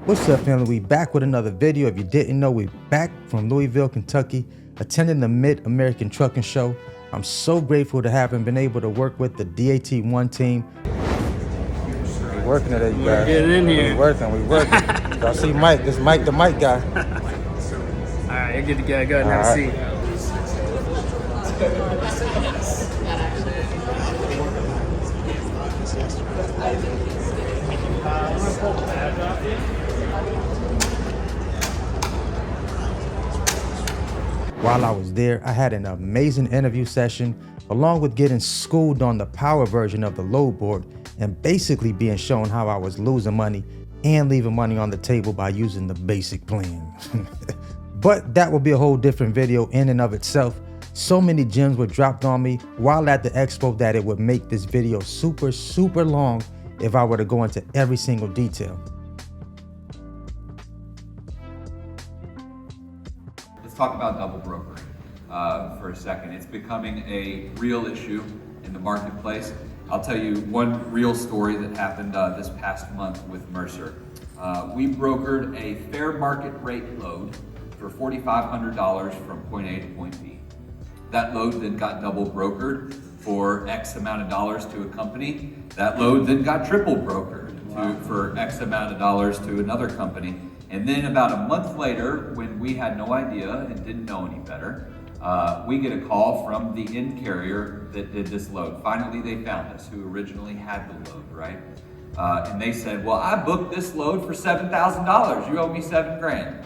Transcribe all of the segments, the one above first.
What's up, family? We back with another video. If you didn't know, we back from Louisville, Kentucky, attending the Mid-American Trucking Show. I'm so grateful to have been able to work with the DAT1 team. We're working today, you guys. We're getting in here. We working. Y'all see Mike? This Mike, the Mike guy. All right, you're good to go. Go ahead and have a seat. While I was there, I had an amazing interview session, along with getting schooled on the power version of the load board and basically being shown how I was losing money and leaving money on the table by using the basic plan. But that will be a whole different video in and of itself. So many gems were dropped on me while at the expo that it would make this video super long if I were to go into every single detail. Let's talk about double brokering for a second. It's becoming a real issue in the marketplace. I'll tell you one real story that happened this past month with Mercer. We brokered a fair market rate load for $4,500 from point A to point B. That load then got double brokered for X amount of dollars to a company. That load then got triple brokered for X amount of dollars to another company. And then about a month later, when we had no idea and didn't know any better, we get a call from the end carrier that did this load. Finally, they found us, who originally had the load, right? And they said, well, I booked this load for $7,000. You owe me $7,000.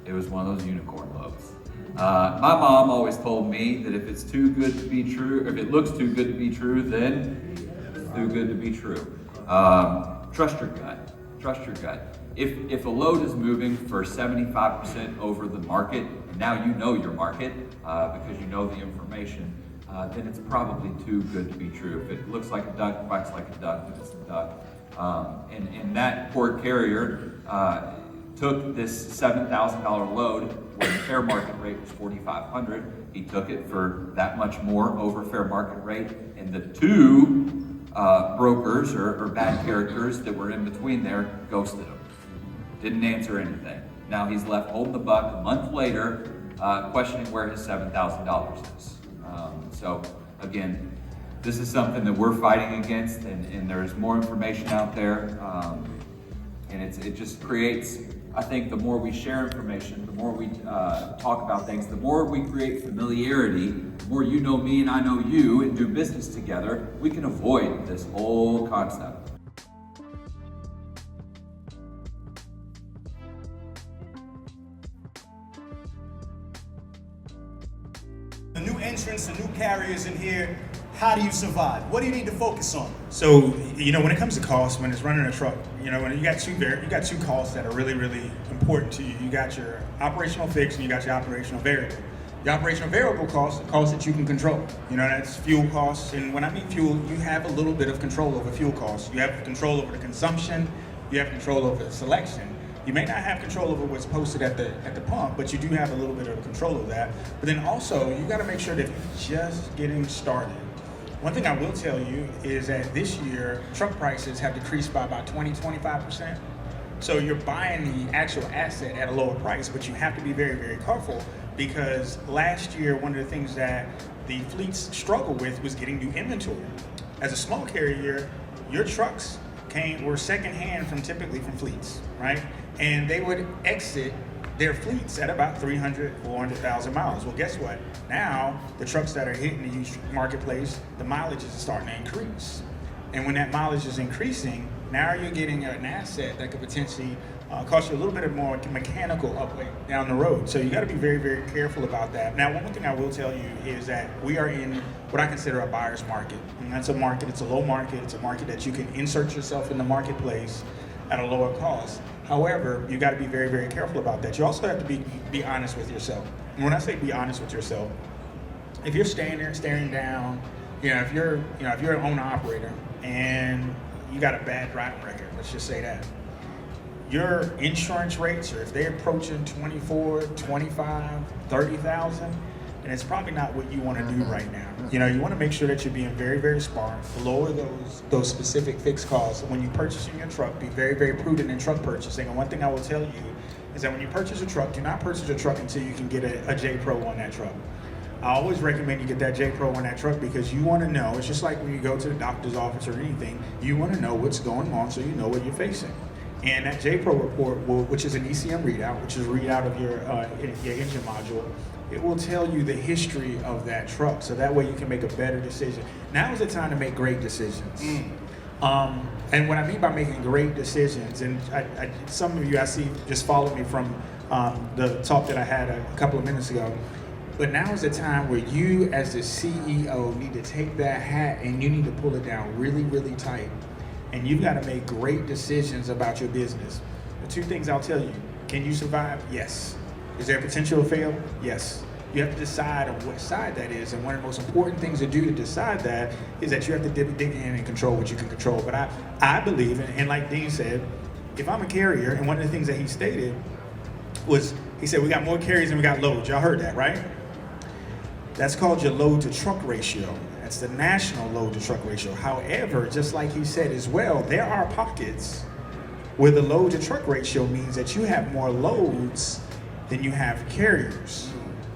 It was one of those unicorn loads. My mom always told me that if it's too good to be true, if it looks too good to be true, then it's too good to be true. Trust your gut. Trust your gut. If a load is moving for 75% over the market, and now you know your market because you know the information, then it's probably too good to be true. If it looks like a duck, quacks like a duck, then it's a duck. And that poor carrier took this $7,000 load where the fair market rate was $4,500. He took it for that much more over fair market rate, and the two brokers or bad characters that were in between there ghosted him. Didn't answer anything. Now he's left holding the buck a month later, questioning where his $7,000 is. So again, this is something that we're fighting against, and there's more information out there. And it just creates, I think the more we share information, the more we talk about things, the more we create familiarity, the more you know me and I know you and do business together, we can avoid this whole concept. The new entrants, the new carriers in here, how do you survive? What do you need to focus on? So, when it comes to cost, when it's running a truck, when you got two costs that are really important to you. You got your operational fixed and you got your operational variable. The operational variable cost, the cost that you can control. That's fuel costs. And when I mean fuel, you have a little bit of control over fuel costs. You have control over the consumption. You have control over the selection. You may not have control over what's posted at the pump, but you do have a little bit of control of that. But then also, you got to make sure that you're just getting started. One thing I will tell you is that this year, truck prices have decreased by about 20-25%. So you're buying the actual asset at a lower price, but you have to be very careful, because last year, one of the things that the fleets struggled with was getting new inventory. As a small carrier, your trucks were secondhand typically from fleets, right? And they would exit their fleets at about 300, 400,000 miles. Well, guess what? Now, the trucks that are hitting the used marketplace, the mileage is starting to increase. And when that mileage is increasing, now you're getting an asset that could potentially cost you a little bit of more mechanical upgrade down the road. So you got to be very careful about that. Now, one thing I will tell you is that we are in what I consider a buyer's market. And that's a market, it's a low market, it's a market that you can insert yourself in the marketplace at a lower cost. However, you got to be very careful about that. You also have to be honest with yourself. And when I say be honest with yourself, if you're staying there staring down, if you're an owner operator and you got a bad driving record, let's just say that, your insurance rates, or if they're approaching 24, 25, 30,000, and it's probably not what you want to do right now. You know, you want to make sure that you're being very, very smart, lower those specific fixed costs. When you're purchasing your truck, be very, very prudent in truck purchasing. And one thing I will tell you is that when you purchase a truck, do not purchase a truck until you can get a J Pro on that truck. I always recommend you get that J Pro on that truck because you want to know, it's just like when you go to the doctor's office or anything, you want to know what's going on so you know what you're facing. And that J Pro report, which is an ECM readout, which is a readout of your engine module, it will tell you the history of that truck, so that way you can make a better decision. Now is the time to make great decisions. And what I mean by making great decisions, and some of you I see just followed me from the talk that I had a couple of minutes ago, but now is the time where you as the CEO need to take that hat and you need to pull it down really, really tight. And you've got to make great decisions about your business. The two things I'll tell you, can you survive? Yes. Is there potential to fail? Yes. You have to decide on what side that is, and one of the most important things to do to decide that is that you have to dig in and control what you can control. But I believe, and like Dean said, if I'm a carrier, and one of the things that he stated was, he said, we got more carriers than we got loads. Y'all heard that, right? That's called your load to truck ratio. That's the national load to truck ratio. However, just like he said as well, there are pockets where the load to truck ratio means that you have more loads than you have carriers.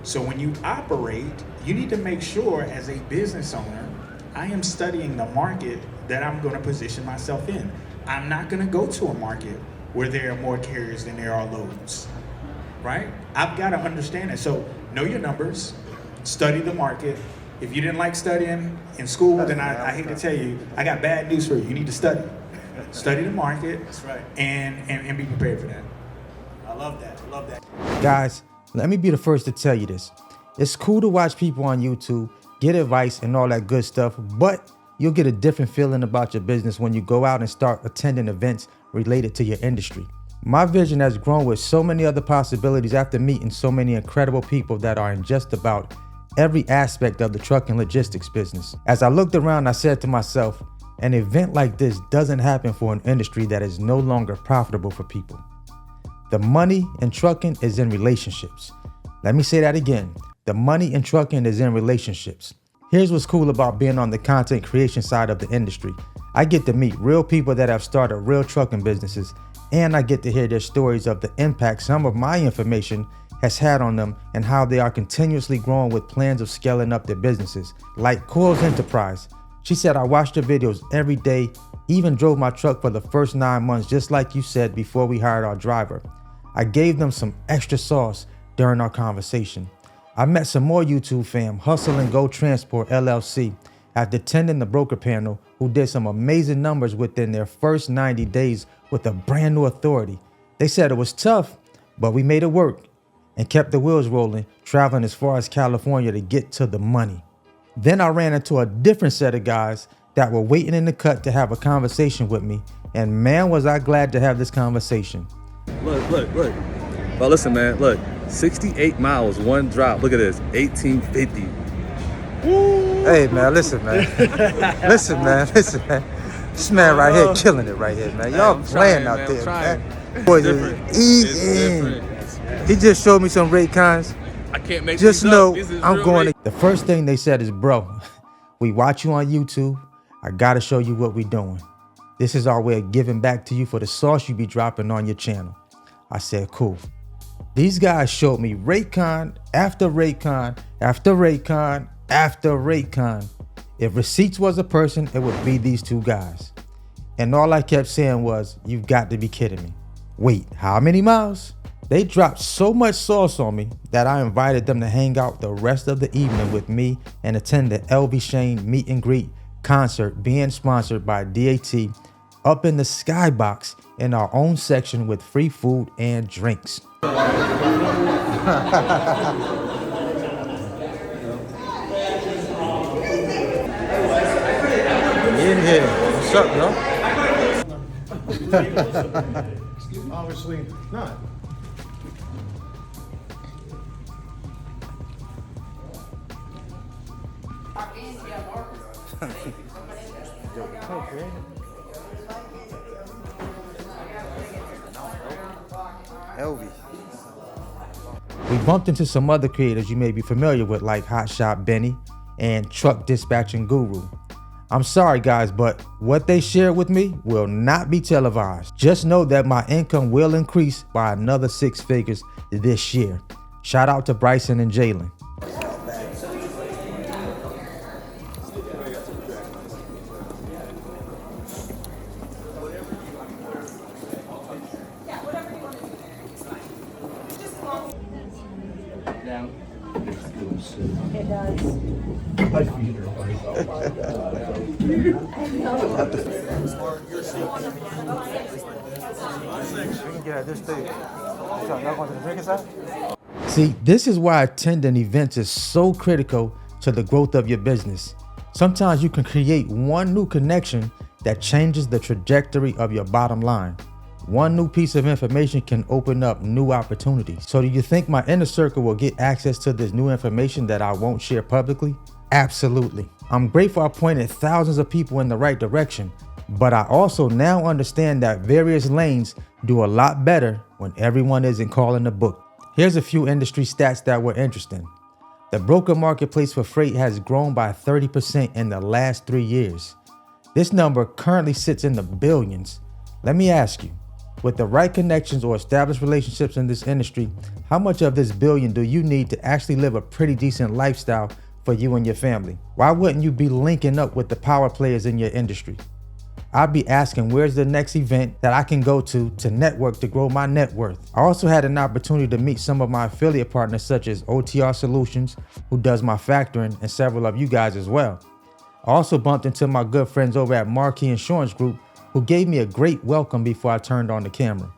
So when you operate, you need to make sure as a business owner, I am studying the market that I'm going to position myself in. I'm not going to go to a market where there are more carriers than there are loads, right? I've got to understand it. So know your numbers, study the market. If you didn't like studying in school, then I hate to tell you, I got bad news for you. You need to study. Study the market. That's right. And be prepared for that. I love that. I love that. Guys, let me be the first to tell you this. It's cool to watch people on YouTube, get advice and all that good stuff, but you'll get a different feeling about your business when you go out and start attending events related to your industry. My vision has grown with so many other possibilities after meeting so many incredible people that are in just about every aspect of the truck and logistics business. As I looked around, I said to myself, an event like this doesn't happen for an industry that is no longer profitable for people. The money in trucking is in relationships. Let me say that again. The money in trucking is in relationships. Here's what's cool about being on the content creation side of the industry. I get to meet real people that have started real trucking businesses, and I get to hear their stories of the impact some of my information has had on them and how they are continuously growing with plans of scaling up their businesses. Like Coil's Enterprise. She said, I watched her videos every day, even drove my truck for the first 9 months, just like you said before we hired our driver. I gave them some extra sauce during our conversation. I met some more YouTube fam, Hustle and Go Transport LLC, after attending the broker panel, who did some amazing numbers within their first 90 days with a brand new authority. They said it was tough, but we made it work and kept the wheels rolling, traveling as far as California to get to the money. Then I ran into a different set of guys that were waiting in the cut to have a conversation with me, and man, was I glad to have this conversation. Look. Well, listen, man, look, 68 miles, one drop. Look at this, 1850. Hey, man, listen, man. Listen, man. This man right here killing it right here, man. Y'all playing out there, man. Boy, eating. He just showed me some rate cons. I can't make Just these know up. This is I'm real going rate. to. The first thing they said is, bro, we watch you on YouTube. I got to show you what we doing. This is our way of giving back to you for the sauce you be dropping on your channel. I said, cool. These guys showed me rate con after rate con after rate con after rate con. If receipts was a person, it would be these two guys. And all I kept saying was, you've got to be kidding me. Wait, how many miles? They dropped so much sauce on me that I invited them to hang out the rest of the evening with me and attend the LV Shane meet and greet concert being sponsored by DAT up in the skybox in our own section with free food and drinks. In here. What's up, yo? Obviously not. We We bumped into some other creators you may be familiar with, like Hot Shot Benny and Truck Dispatching Guru. I'm sorry guys, but what they shared with me will not be televised. Just know that my income will increase by another 6 figures this year. Shout out to Bryson and Jalen. It does. See, this is why attending events is so critical to the growth of your business. Sometimes you can create one new connection that changes the trajectory of your bottom line. One new piece of information can open up new opportunities. So do you think my inner circle will get access to this new information that I won't share publicly? Absolutely. I'm grateful I pointed thousands of people in the right direction, but I also now understand that various lanes do a lot better when everyone isn't calling the book. Here's a few industry stats that were interesting. The broker marketplace for freight has grown by 30% in the last 3 years. This number currently sits in the billions. Let me ask you, with the right connections or established relationships in this industry, how much of this billion do you need to actually live a pretty decent lifestyle for you and your family? Why wouldn't you be linking up with the power players in your industry? I'd be asking, where's the next event that I can go to network to grow my net worth? I also had an opportunity to meet some of my affiliate partners such as OTR Solutions, who does my factoring, and several of you guys as well. I also bumped into my good friends over at Marquee Insurance Group, who gave me a great welcome before I turned on the camera.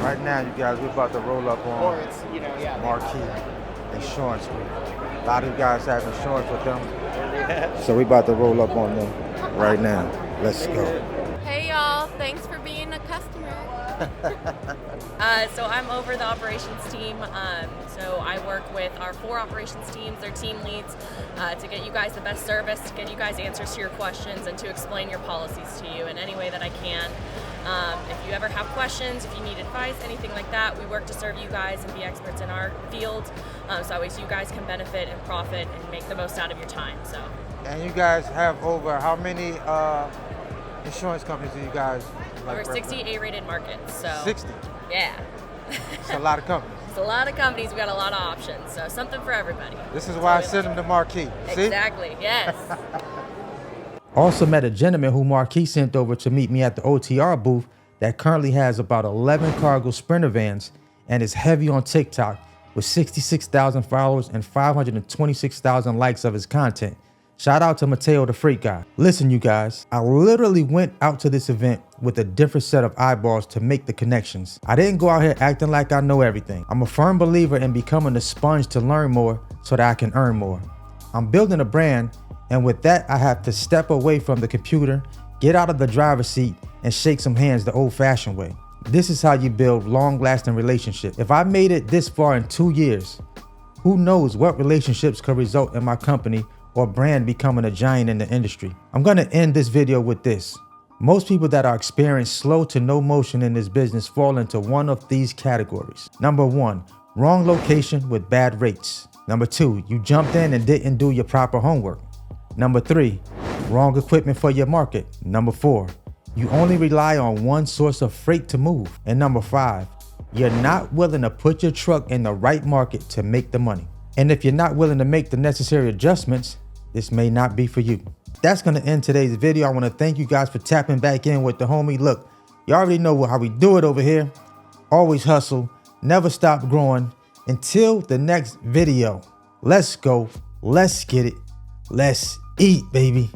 Right now, you guys, we're about to roll up on Marquee Insurance Group. A lot of you guys have insurance with them. So we're about to roll up on them right now. Let's go. Hey y'all, thanks for being a customer. So I'm over the operations team. So I work with our 4 operations teams, their team leads, to get you guys the best service, to get you guys answers to your questions, and to explain your policies to you in any way that I can. If you ever have questions, if you need advice, anything like that, we work to serve you guys and be experts in our field. So always you guys can benefit and profit and make the most out of your time. So. And you guys have over how many insurance companies do you guys over 60 A-rated markets. So 60? Yeah. It's a lot of companies. It's a lot of companies. We got a lot of options. So something for everybody. This is why I send them to Marquee. See? Exactly. Yes. Also met a gentleman who Marquee sent over to meet me at the OTR booth that currently has about 11 cargo Sprinter vans and is heavy on TikTok with 66,000 followers and 526,000 likes of his content. Shout out to Mateo the Freight Guy. Listen, you guys, I literally went out to this event with a different set of eyeballs to make the connections. I didn't go out here acting like I know everything. I'm a firm believer in becoming a sponge to learn more so that I can earn more. I'm building a brand, and with that, I have to step away from the computer, get out of the driver's seat, and shake some hands the old-fashioned way. This is how you build long-lasting relationships. If I made it this far in 2 years, who knows what relationships could result in my company or brand becoming a giant in the industry. I'm gonna end this video with this. Most people that are experiencing slow to no motion in this business fall into one of these categories. Number 1, wrong location with bad rates. Number 2, you jumped in and didn't do your proper homework. Number 3, wrong equipment for your market. Number 4, you only rely on one source of freight to move. And number 5, you're not willing to put your truck in the right market to make the money. And if you're not willing to make the necessary adjustments, this may not be for you. That's gonna end today's video. I wanna thank you guys for tapping back in with the homie. Look, you already know how we do it over here. Always hustle, never stop growing. Until the next video, let's go, let's get it, let's eat, baby.